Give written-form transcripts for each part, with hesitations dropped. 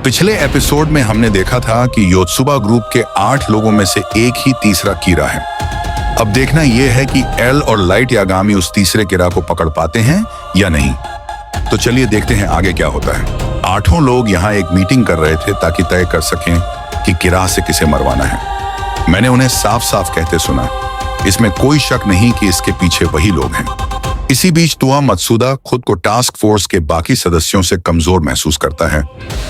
पिछले एपिसोड में हमने देखा था कि योत्सुबा ग्रुप के 8 लोगों में से एक ही तीसरा कीरा है। अब देखना यह है कि एल और लाइट यागामी उस तीसरे कीरा को पकड़ पाते हैं या नहीं। तो चलिए देखते हैं आगे क्या होता है। 8 लोग यहाँ एक मीटिंग कर रहे थे ताकि तय कर सकें कि कीरा से किसे मरवाना है। मैंने उन्हें साफ साफ कहते सुना, इसमें कोई शक नहीं कि इसके पीछे वही लोग हैं। इसी बीच तुआ मत्सुदा खुद को टास्क फोर्स के बाकी सदस्यों से कमजोर महसूस करता है,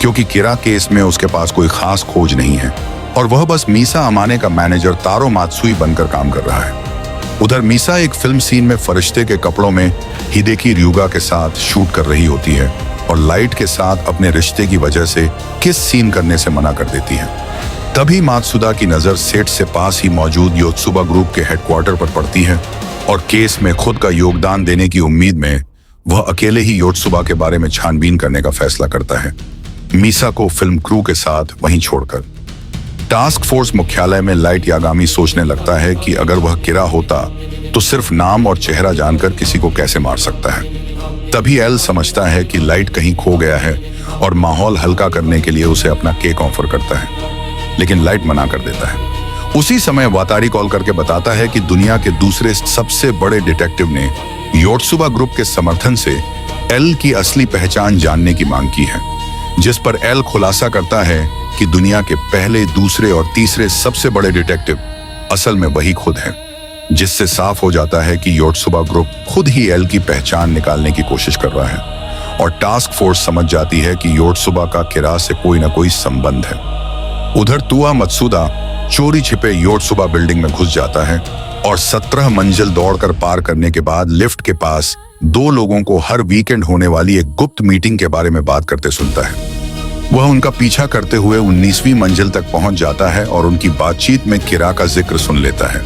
क्योंकि कीरा केस में उसके पास कोई खास खोज नहीं है और वह बस मीसा अमाने का मैनेजर तारो मात्सुई बनकर काम कर रहा है। उधर मीसा एक फिल्म सीन में फरिश्ते के कपड़ों में हिदेकी ryuga के साथ शूट कर रही होती है और लाइट के साथ अपने रिश्ते की वजह से किस सीन करने से मना कर देती है। तभी मात्सुदा की नजर सेट से पास ही मौजूद योत्सुबा ग्रुप के हेडक्वार्टर पर पड़ती है और केस में खुद का योगदान देने की उम्मीद में वह अकेले ही योत्सुबा के बारे में छानबीन करने का फैसला करता है, मीसा को फिल्म क्रू के साथ वहीं छोड़कर। टास्क फोर्स मुख्यालय में लाइट यागामी सोचने लगता है कि अगर वह कीरा होता तो सिर्फ नाम और चेहरा जानकर किसी को कैसे मार सकता है। तभी एल समझता है कि लाइट कहीं खो गया है और माहौल हल्का करने के लिए उसे अपना केक ऑफर करता है, लेकिन लाइट मना कर देता है। उसी समय वातारी कॉल करके बताता है कि दुनिया के दूसरे सबसे बड़े डिटेक्टिव ने योत्सुबा ग्रुप के समर्थन से एल की असली पहचान जानने की मांग की है, जिस पर एल खुलासा करता है कि दुनिया के पहले, दूसरे और तीसरे सबसे बड़े डिटेक्टिव असल में वही खुद है, जिससे साफ हो जाता है कि योत्सुबा ग्रुप खुद ही एल की पहचान निकालने की कोशिश कर रहा है और टास्क फोर्स समझ जाती है कि योत्सुबा का कीरा से कोई ना कोई संबंध है। उधर तुआ मत्सुदा चोरी छिपे योत्सुबा बिल्डिंग में घुस जाता है और 17 मंजिल दौड़कर पार करने के बाद लिफ्ट के पास 2 लोगों को हर वीकेंड होने वाली एक गुप्त मीटिंग के बारे में बात करते सुनता है। वह उनका पीछा करते हुए 19वीं मंजिल तक पहुंच जाता है और उनकी बातचीत में कीरा का जिक्र सुन लेता है,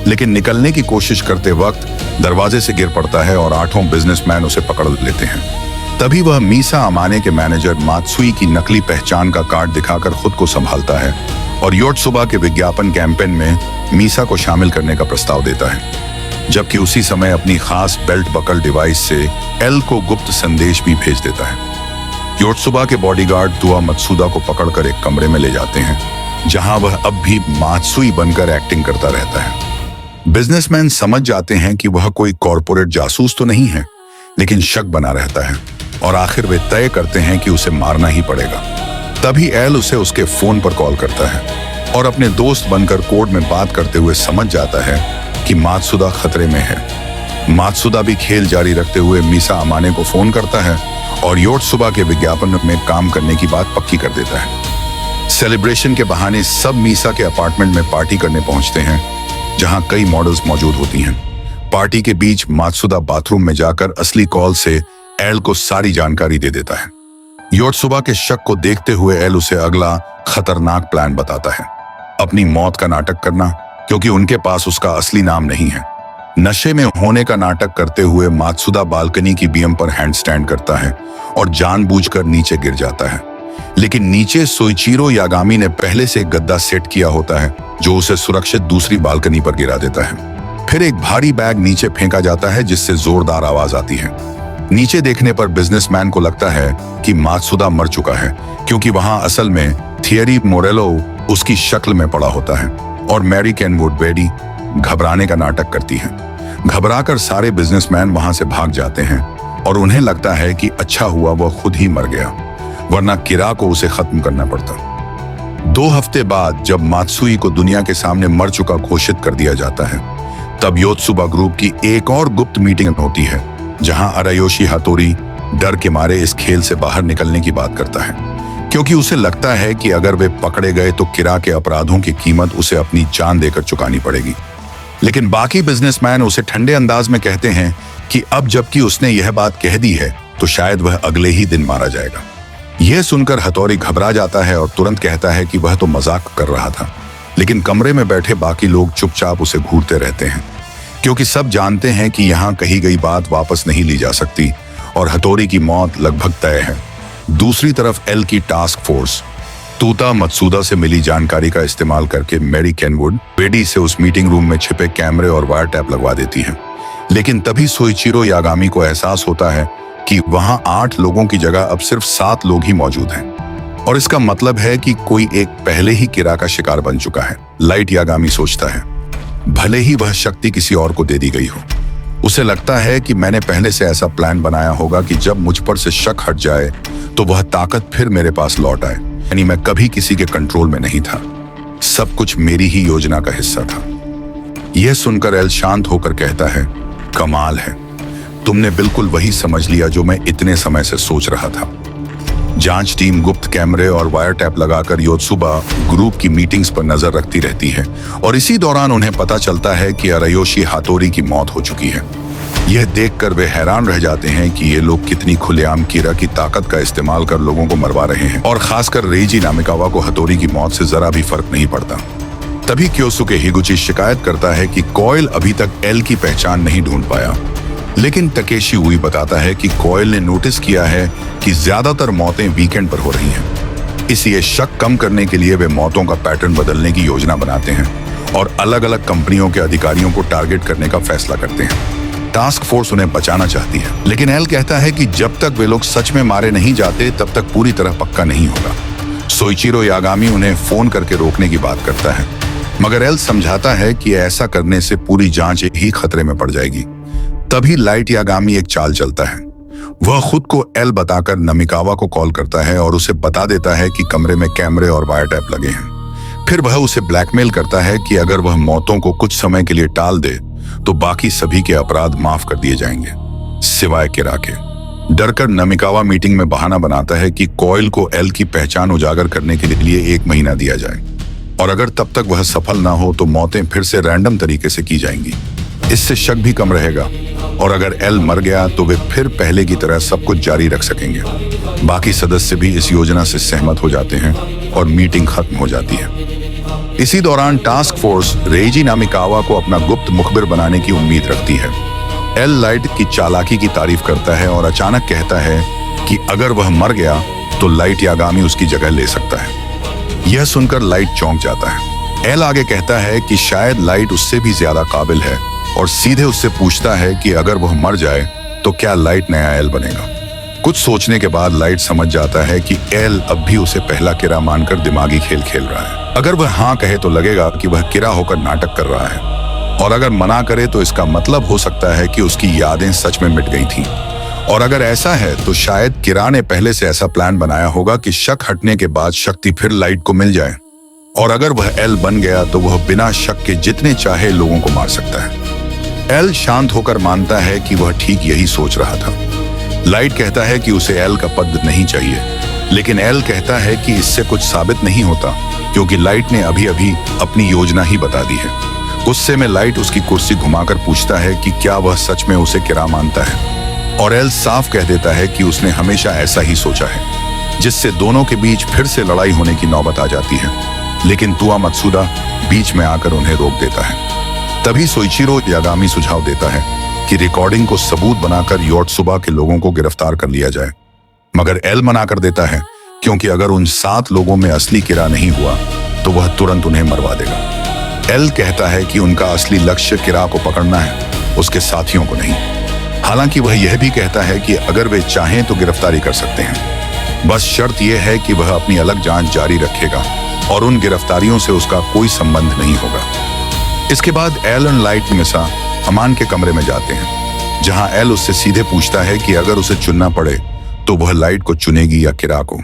लेकिन निकलने की कोशिश करते वक्त दरवाजे से गिर पड़ता है और 8 बिजनेसमैन उसे पकड़ लेते हैं। तभी वह मीसा अमाने के मैनेजर मात्सुई की नकली पहचान का कार्ड दिखाकर खुद को संभालता है और योत्सुबा के विज्ञापन कैंपेन में मीसा को शामिल करने का प्रस्ताव देता है, जबकि उसी समय अपनी खास बेल्ट बकल डिवाइस से एल को गुप्त संदेश भी भेज देता है। योत्सुबा के बॉडीगार्ड तुआ मत्सुदा को पकड़कर एक कमरे में ले जाते हैं, जहां वह अब भी मात्सुई बनकर एक्टिंग करता रहता है। बिजनेसमैन समझ जाते हैं कि वह कोई कॉर्पोरेट जासूस तो नहीं है, लेकिन शक बना रहता है और आखिर वे तय करते हैं कि उसे मारना ही पड़ेगा। तभी एल उसे उसके फोन पर कॉल करता है और अपने दोस्त बनकर कोड में बात करते हुए समझ जाता है कि मात्सुदा खतरे में है। मात्सुदा भी खेल जारी रखते हुए मीसा अमाने को फोन करता है और योत्सुबा के विज्ञापन में काम करने की बात पक्की कर देता है। सेलिब्रेशन के बहाने सब मीसा के अपार्टमेंट में पार्टी करने पहुंचते हैं, जहां कई मॉडल्स मौजूद होती हैं। पार्टी के बीच मात्सुदा बाथरूम में जाकर असली कॉल से एल को सारी जानकारी दे देता है। योत्सुबा के शक को देखते हुए एल उसे अगला खतरनाक प्लान बताता है, अपनी मौत का नाटक करना, क्योंकि उनके पास उसका असली नाम नहीं है। नशे में होने का नाटक करते हुए मात्सुदा बालकनी की बीम पर हैंडस्टैंड करता है और जानबूझकर नीचे गिर जाता है, लेकिन नीचे सोइचिरो यागामी ने पहले से गद्दा सेट किया होता है जो उसे सुरक्षित दूसरी बालकनी पर गिरा देता है। फिर एक भारी बैग नीचे फेंका जाता है, जिससे जोरदार आवाज आती है। नीचे देखने पर बिजनेसमैन को लगता है कि मात्सुदा मर चुका है, क्योंकि वहां असल में थियरी मोरेलो उसकी शक्ल में पड़ा होता है और मैरी केनवुड बेडी घबराने का नाटक करती है। घबराकर सारे बिजनेसमैन वहां से भाग जाते हैं और उन्हें लगता है कि अच्छा हुआ वह खुद ही मर गया, वरना कीरा को उसे खत्म करना पड़ता। 2 हफ्ते बाद जब मात्सुई को दुनिया के सामने मर चुका घोषित कर दिया जाता है, तब योत्सुबा ग्रुप की एक और गुप्त मीटिंग होती है, जहां अरायोशी हातोरी डर के मारे इस खेल से बाहर निकलने की बात करता है, क्योंकि उसे लगता है कि अगर वे पकड़े गए तो कीरा के अपराधों की कीमत उसे अपनी जान देकर चुकानी पड़ेगी। लेकिन बाकी बिजनेसमैन उसे ठंडे अंदाज में कहते हैं कि अब जबकि उसने यह बात कह दी है तो शायद वह अगले ही दिन मारा जाएगा। यह सुनकर हथौरी घबरा जाता है और तुरंत कहता है कि वह तो मजाक कर रहा था, लेकिन कमरे में बैठे बाकी लोग चुपचाप उसे घूरते रहते हैं, क्योंकि सब जानते हैं कि यहाँ कही गई बात वापस नहीं ली जा सकती और हथौरी की मौत लगभग तय है। दूसरी तरफ एल की टास्क फोर्स तुआ मत्सुदा से मिली जानकारी का इस्तेमाल करके मैरी केनवुड बेडी से उस मीटिंग रूम में छिपे कैमरे और वायर टैप लगवा देती है, लेकिन तभी सोइचिरो यागामी को एहसास होता है कि वहां 8 लोगों की जगह अब सिर्फ 7 लोग ही मौजूद हैं। और इसका मतलब है कि कोई एक पहले ही किरा का शिकार बन चुका है। लाइट यागामी सोचता है, भले ही वह शक्ति किसी और को दे दी गई हो। उसे लगता है कि मैंने पहले से ऐसा प्लान बनाया होगा कि जब मुझ पर से शक हट जाए तो वह ताकत फिर मेरे पास लौट आए। यानी मैं कभी किसी के कंट्रोल में नहीं था, सब कुछ मेरी ही योजना का हिस्सा था। यह सुनकर एल शांत होकर कहता है, कमाल है, तुमने बिल्कुल वही समझ लिया जो मैं इतने समय से सोच रहा था। जांच टीम गुप्त कैमरे और वायर टैप लगाकर योत्सुबा ग्रुप की मीटिंग्स पर नजर रखती रहती है और इसी दौरान उन्हें पता चलता है कि अरायोशी हातोरी की मौत हो चुकी है। यह देखकर वे हैरान रह जाते हैं कि ये लोग कितनी खुलेआम कीरा की ताकत का इस्तेमाल कर लोगों को मरवा रहे हैं और खासकर रेइजी नामिकावा को हथौड़ी की मौत से जरा भी फर्क नहीं पड़ता। तभी क्योसुके हिगुची शिकायत करता है कि कोयल अभी तक एल की पहचान नहीं ढूंढ पाया, लेकिन तकेशी उई बताता है कि कोयल ने नोटिस किया है कि ज्यादातर मौतें वीकेंड पर हो रही हैं। इसलिए शक कम करने के लिए वे मौतों का पैटर्न बदलने की योजना बनाते हैं और अलग अलग कंपनियों के अधिकारियों को टारगेट करने का फैसला करते हैं। टास्क फोर्स उन्हें बचाना चाहती है, लेकिन एल कहता है कि जब तक वे लोग सच में मारे नहीं जाते तब तक पूरी तरह पक्का नहीं होगा। सोइचिरो यागामी उन्हें फोन करके रोकने की बात करता है, मगर एल समझाता है कि ऐसा करने से पूरी जांच ही खतरे में पड़ जाएगी। तभी लाइट यागामी एक चाल चलता है। वह खुद को एल बताकर नमिकावा को कॉल करता है और उसे बता देता है कि कमरे में कैमरे और वायर टैप लगे हैं। फिर वह उसे ब्लैकमेल करता है कि अगर वह मौतों को कुछ समय के लिए टाल दे तो बाकी सभी के अपराध माफ कर दिए जाएंगे, सिवाय किरा के। डरकर नमिकावा मीटिंग में बहाना बनाता है कि कोयल को एल की पहचान उजागर करने के लिए 1 महीना दिया जाए और अगर तब तक वह सफल ना हो तो मौतें फिर से रैंडम तरीके से की जाएंगी। इससे शक भी कम रहेगा और अगर एल मर गया तो वे फिर पहले की तरह सब कुछ जारी रख सकेंगे। बाकी सदस्य भी इस योजना से सहमत हो जाते हैं और मीटिंग खत्म हो जाती है। इसी दौरान टास्क फोर्स रेइजी नामिकावा को अपना गुप्त मुखबिर बनाने की उम्मीद रखती है। एल लाइट की चालाकी की तारीफ करता है और अचानक कहता है कि अगर वह मर गया तो लाइट यागामी उसकी जगह ले सकता है। यह सुनकर लाइट चौंक जाता है। एल आगे कहता है कि शायद लाइट उससे भी ज्यादा काबिल है और सीधे उससे पूछता है कि अगर वह मर जाए तो क्या लाइट नया एल बनेगा। कुछ सोचने के बाद लाइट समझ जाता है कि एल अब भी उसे पहला किरा मानकर दिमागी खेल खेल रहा है। अगर वह हाँ कहे तो लगेगा कि वह किरा होकर नाटक कर रहा है और अगर मना करे तो इसका मतलब हो सकता है कि उसकी यादें सच में मिट गई थीं। और अगर ऐसा है तो शायद किरा ने पहले से ऐसा प्लान बनाया होगा कि शक हटने के बाद शक्ति फिर लाइट को मिल जाए और अगर वह एल बन गया तो वह बिना शक के जितने चाहे लोगों को मार सकता है। एल शांत होकर मानता है कि वह ठीक यही सोच रहा था। लाइट कहता है कि उसे एल का पद नहीं चाहिए, लेकिन एल कहता है कि इससे कुछ साबित नहीं होता क्योंकि लाइट ने अभी अभी अपनी योजना ही बता दी है। गुस्से में लाइट उसकी कुर्सी घुमाकर पूछता है कि क्या वह सच में उसे किरा मानता है और एल साफ कह देता है कि उसने हमेशा ऐसा ही सोचा है, जिससे दोनों के बीच फिर से लड़ाई होने की नौबत आ जाती है। लेकिन तुआ मत्सुदा बीच में आकर उन्हें रोक देता है। तभी सोइचिरो यागामी सुझाव देता है कि रिकॉर्डिंग को सबूत बनाकर योत्सुबा के लोगों को गिरफ्तार कर लिया जाए, मगर एल मना कर देता है क्योंकि अगर उन 7 लोगों में असली किरा नहीं हुआ तो वह तुरंत उन्हें मरवा देगा। एल कहता है कि उनका असली लक्ष्य किरा को पकड़ना है, उसके साथियों को नहीं। हालांकि वह यह भी कहता है कि अगर वे चाहें तो गिरफ्तारी कर सकते हैं, बस शर्त यह है कि वह अपनी अलग जांच जारी रखेगा और उन गिरफ्तारियों से उसका कोई संबंध नहीं होगा। इसके बाद एल और लाइट मिसा अमान के कमरे में जाते हैं, जहां एल उससे सीधे पूछता है कि अगर उसे चुनना पड़े तो वह लाइट को चुनेगी या किरा को।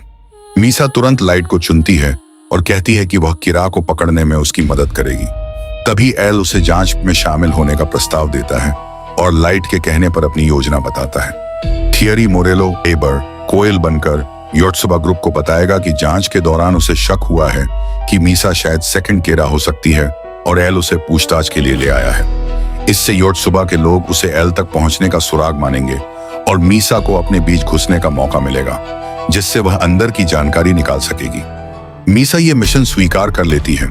मीसा तुरंत लाइट को चुनती है और कहती है कि वह किरा को पकड़ने में उसकी मदद करेगी। तभी एल उसे जांच में शामिल होने का प्रस्ताव देता है और लाइट के कहने पर अपनी योजना बताता है। थियरी मोरेलो एबर कोयल बनकर योत्सुबा ग्रुप को बताएगा कि जांच के दौरान उसे शक हुआ है कि मीसा शायद सेकंड किरा हो सकती है और एल उसे पूछताछ के लिए ले आया है। इससे योत्सुबा के लोग उसे एल तक पहुंचने का सुराग मानेंगे और मीसा को अपने बीच घुसने का मौका मिलेगा, जिससे वह अंदर की जानकारी निकाल सकेगी। मीसा ये मिशन स्वीकार कर लेती है,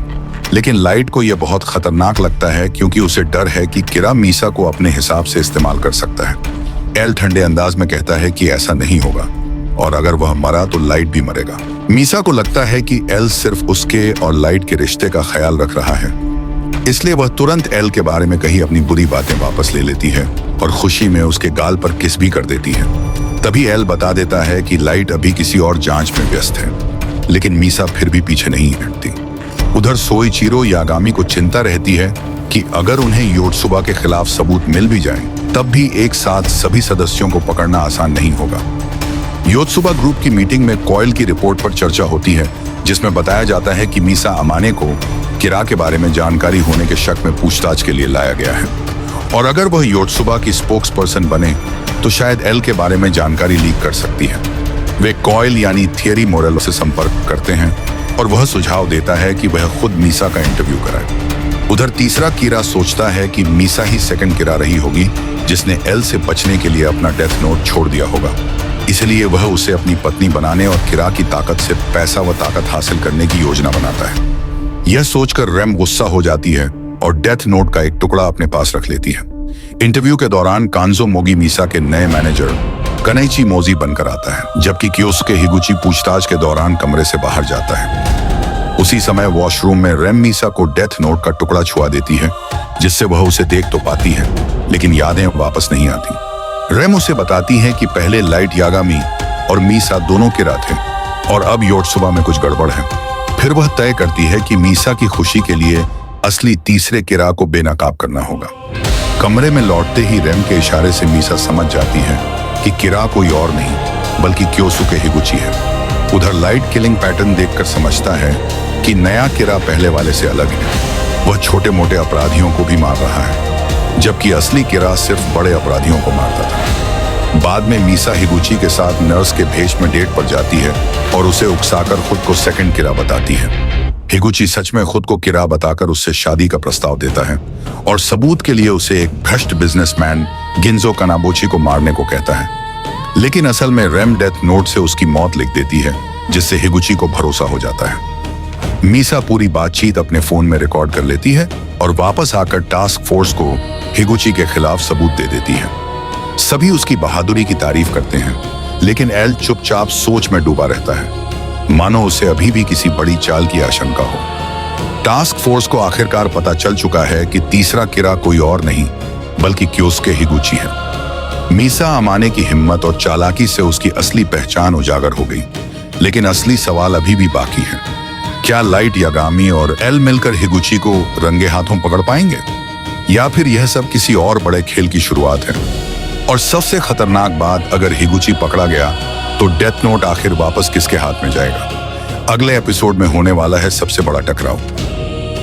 लेकिन लाइट को यह बहुत खतरनाक लगता है क्योंकि उसे डर है कि किरा मीसा को अपने हिसाब से इस्तेमाल कर सकता है। एल ठंडे अंदाज में कहता है कि ऐसा नहीं होगा और अगर वह मरा तो लाइट भी मरेगा। मीसा को लगता है कि एल सिर्फ उसके और लाइट के रिश्ते का ख्याल रख रहा है, इसलिए वह तुरंत एल के बारे में कही अपनी बुरी बातें वापस ले लेती है और खुशी में उसके गाल पर किस भी कर देती है। तभी एल बता देता है कि लाइट अभी किसी और जांच में व्यस्त है। लेकिन मीसा फिर भी पीछे नहीं हटती। उधर सोइचिरो यागामी को चिंता रहती है कि अगर उन्हें योत्सुबा के खिलाफ सबूत मिल भी जाएं, तब भी एक साथ सभी सदस्यों को पकड़ना आसान नहीं होगा। योत्सुबा ग्रुप की मीटिंग में कॉयल की रिपोर्ट पर चर्चा होती है, जिसमें बताया जाता है कि मीसा अमाने को किरा के बारे में जानकारी होने के शक में पूछताछ के लिए लाया गया है, और अगर वह योत्सुबा की स्पोक्स पर्सन बने तो शायद एल के बारे में जानकारी लीक कर सकती है। वे कॉयल यानी थियरी मोरेलो से संपर्क करते हैं और वह सुझाव देता है कि वह खुद मीसा का इंटरव्यू कराए। उधर तीसरा कीरा सोचता है कि मीसा ही सेकंड किरा रही होगी जिसने एल से बचने के लिए अपना डेथ नोट छोड़ दिया होगा, इसलिए वह उसे अपनी पत्नी बनाने और किरा की ताकत से पैसा व ताकत हासिल करने की योजना बनाता है। यह सोचकर रैम गुस्सा हो जाती है और डेथ नोट का एक टुकड़ा अपने पास रख लेती है। इंटरव्यू के दौरान कांजो मोगी मीसा के नए मैनेजर कनैची मोजी बनकर आता है, जबकि कियोसुके हिगुची पूछताछ के दौरान कमरे से बाहर जाता है। उसी समय वॉशरूम में रैम मीसा को डेथ नोट का टुकड़ा छुआ देती है, जिससे वह उसे देख तो पाती है लेकिन यादें वापस नहीं आती। रैम उसे बताती है कि पहले लाइट यागामी और मीसा दोनों किरा थे और अब योत्सुबा में कुछ गड़बड़ है। फिर वह तय करती है कि मीसा की खुशी के लिए असली तीसरे किरा को बेनकाब करना होगा। कमरे में लौटते ही रैम के इशारे से मीसा समझ जाती है कि किरा कोई और नहीं बल्कि कियोसुके हिगुची है। उधर लाइट किलिंग पैटर्न देखकर समझता है कि नया किरा पहले वाले से अलग है। वह छोटे मोटे अपराधियों को भी मार रहा है, जबकि असली किरा सिर्फ बड़े अपराधियों को मारता था। बाद में मीसा हिगुची के साथ नर्स के भेष में डेट पर जाती है और उसे उकसाकर खुद को सेकंड किरा बताती है। हिगुची सच में खुद को किरा बताकर उससे शादी का प्रस्ताव देता है और सबूत के लिए उसे एक भ्रष्ट बिजनेसमैन गिंजो कानाबोची को मारने को कहता है, लेकिन असल में रैम डेथ नोट से उसकी मौत लिख देती है, जिससे हिगुची को भरोसा हो जाता है। मीसा पूरी बातचीत अपने फोन में रिकॉर्ड कर लेती है और वापस आकर टास्क फोर्स को हिगुची के खिलाफ सबूत दे देती है। सभी उसकी बहादुरी की तारीफ करते हैं, लेकिन एल चुपचाप सोच में डूबा रहता है, मानो उसे अभी भी किसी बड़ी चाल की आशंका हो। टास्क फोर्स को आखिरकार पता चल चुका है कि तीसरा किरा कोई और नहीं बल्कि कियोसुके हिगुची है। मीसा अमाने की हिम्मत और चालाकी से उसकी असली पहचान उजागर हो गई, लेकिन असली सवाल अभी भी बाकी है। क्या लाइट यागामी और एल मिलकर हिगुची को रंगे हाथों पकड़ पाएंगे, या फिर यह सब किसी और बड़े खेल की शुरुआत है? और सबसे खतरनाक बात, अगर हिगुची पकड़ा गया तो डेथ नोट आखिर वापस किसके हाथ में जाएगा? अगले एपिसोड में होने वाला है सबसे बड़ा टकराव।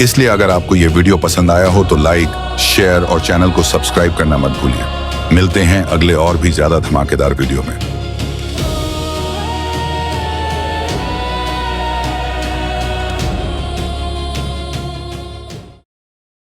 इसलिए अगर आपको यह वीडियो पसंद आया हो तो लाइक, शेयर और चैनल को सब्सक्राइब करना मत भूलिए। मिलते हैं अगले और भी ज्यादा धमाकेदार वीडियो में।